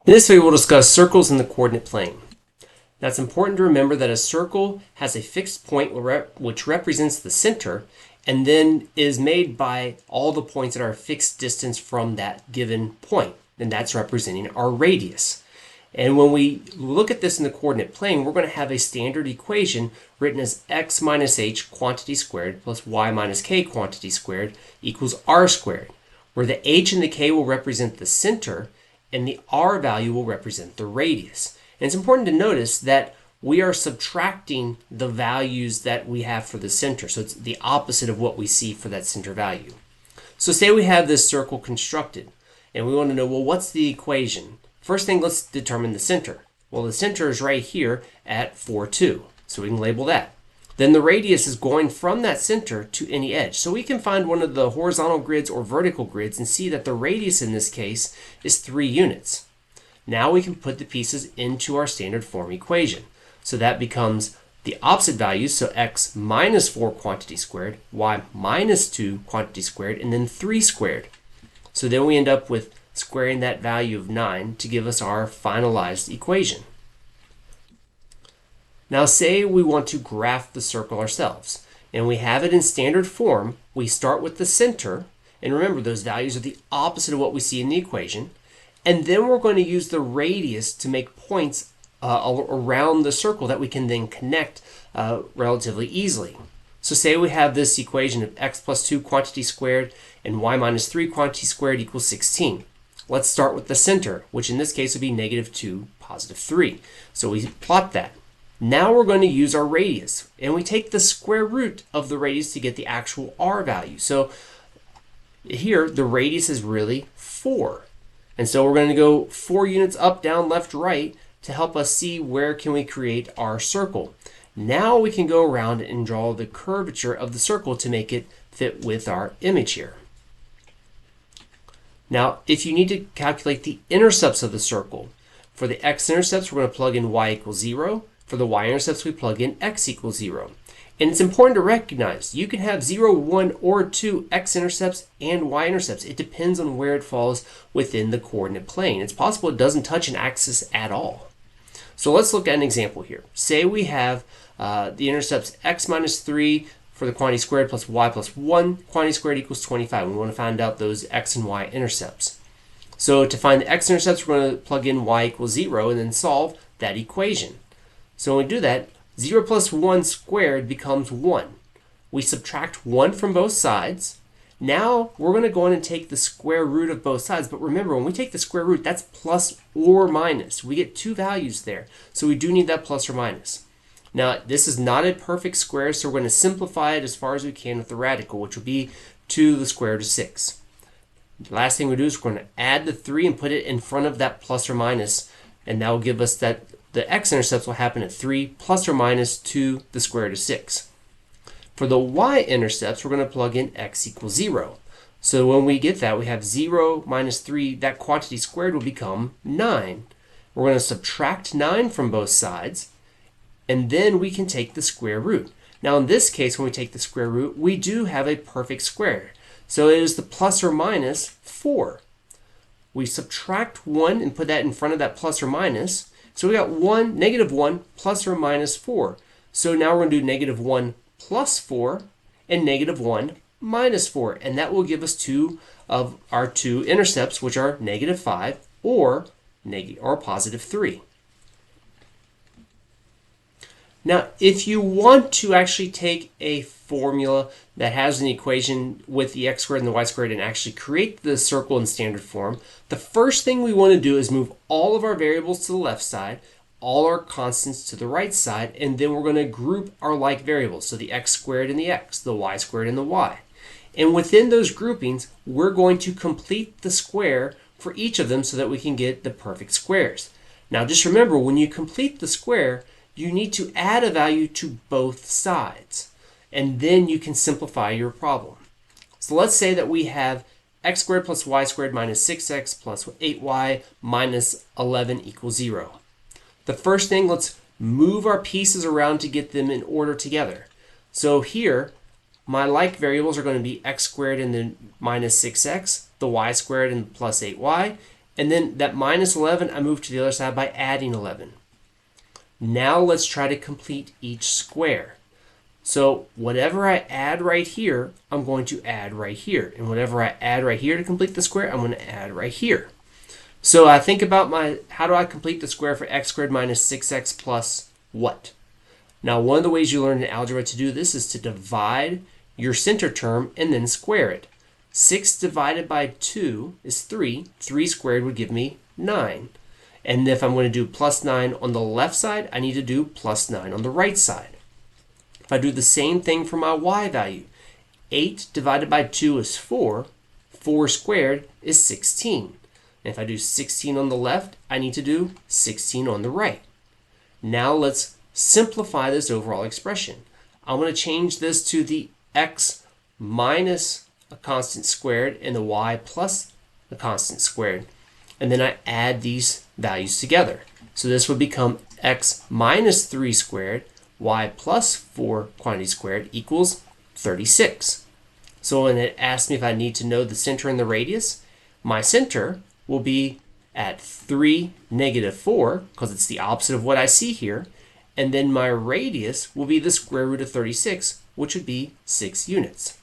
In this video, we'll discuss circles in the coordinate plane. Now, it's important to remember that a circle has a fixed point which represents the center and then is made by all the points that are a fixed distance from that given point, and that's representing our radius. And when we look at this in the coordinate plane, we're going to have a standard equation written as x minus h quantity squared plus y minus k quantity squared equals r squared, where the h and the k will represent the center and the r value will represent the radius. And it's important to notice that we are subtracting the values that we have for the center. So it's the opposite of what we see for that center value. So say we have this circle constructed and we want to know, well, what's the equation? First thing, let's determine the center. Well, the center is right here at 4, 2. So we can label that. Then the radius is going from that center to any edge. So we can find one of the horizontal grids or vertical grids and see that the radius in this case is 3 units. Now we can put the pieces into our standard form equation. So that becomes the opposite values, so x minus 4 quantity squared, y minus 2 quantity squared, and then 3 squared. So then we end up with squaring that value of 9 to give us our finalized equation. Now say we want to graph the circle ourselves, and we have it in standard form. We start with the center, and remember those values are the opposite of what we see in the equation, and then we're going to use the radius to make points around the circle that we can then connect relatively easily. So say we have this equation of x plus 2 quantity squared and y minus 3 quantity squared equals 16. Let's start with the center, which in this case would be negative 2, positive 3. So we plot that. Now we're going to use our radius, and we take the square root of the radius to get the actual r value. So here, the radius is really 4. And so we're going to go 4 units up, down, left, right to help us see where can we create our circle. Now we can go around and draw the curvature of the circle to make it fit with our image here. Now, if you need to calculate the intercepts of the circle, for the x-intercepts, we're going to plug in y equals 0. For the y-intercepts, we plug in x equals 0. And it's important to recognize you can have 0, 1, or 2 x-intercepts and y-intercepts. It depends on where it falls within the coordinate plane. It's possible it doesn't touch an axis at all. So let's look at an example here. Say we have the intercepts x minus 3 for the quantity squared plus y plus 1 quantity squared equals 25. We want to find out those x and y intercepts. So to find the x-intercepts, we're going to plug in y equals 0 and then solve that equation. So when we do that, 0 plus 1 squared becomes 1. We subtract 1 from both sides. Now we're going to go in and take the square root of both sides. But remember, when we take the square root, that's plus or minus. We get 2 values there. So we do need that plus or minus. Now, this is not a perfect square, so we're going to simplify it as far as we can with the radical, which will be 2 to the square root of 6. The last thing we do is we're going to add the 3 and put it in front of that plus or minus, and that will give us that the x-intercepts will happen at 3 plus or minus 2 to the square root of 6. For the y-intercepts, we're going to plug in x equals 0. So when we get that, we have 0 minus 3, that quantity squared will become 9. We're going to subtract 9 from both sides, and then we can take the square root. Now in this case, when we take the square root, we do have a perfect square. So it is the plus or minus 4. We subtract 1 and put that in front of that plus or minus. So we got negative 1 plus or minus 4. So now we're going to do negative 1 plus 4 and negative 1 minus 4. And that will give us 2 of our 2 intercepts, which are negative 5 or positive 3. Now, if you want to actually take a formula that has an equation with the x squared and the y squared and actually create the circle in standard form, the first thing we want to do is move all of our variables to the left side, all our constants to the right side, and then we're going to group our like variables. So the x squared and the x, the y squared and the y. And within those groupings, we're going to complete the square for each of them so that we can get the perfect squares. Now, just remember, when you complete the square, you need to add a value to both sides, and then you can simplify your problem. So let's say that we have x squared plus y squared minus 6x plus 8y minus 11 equals 0. The first thing, let's move our pieces around to get them in order together. So here, my like variables are going to be x squared and then minus 6x, the y squared and plus 8y, And then that minus 11, I move to the other side by adding 11. Now let's try to complete each square. So whatever I add right here, I'm going to add right here. And whatever I add right here to complete the square, I'm going to add right here. So I think about how do I complete the square for x squared minus 6x plus what? Now, one of the ways you learn in algebra to do this is to divide your center term and then square it. 6 divided by 2 is 3. 3 squared would give me 9. And if I'm going to do plus 9 on the left side, I need to do plus 9 on the right side. If I do the same thing for my y value, 8 divided by 2 is 4. 4 squared is 16. And if I do 16 on the left, I need to do 16 on the right. Now let's simplify this overall expression. I'm going to change this to the x minus a constant squared and the y plus a constant squared. And then I add these values together. So this would become x minus 3 squared, y plus 4 quantity squared equals 36. So when it asks me if I need to know the center and the radius, my center will be at 3, negative 4, because it's the opposite of what I see here. And then my radius will be the square root of 36, which would be 6 units.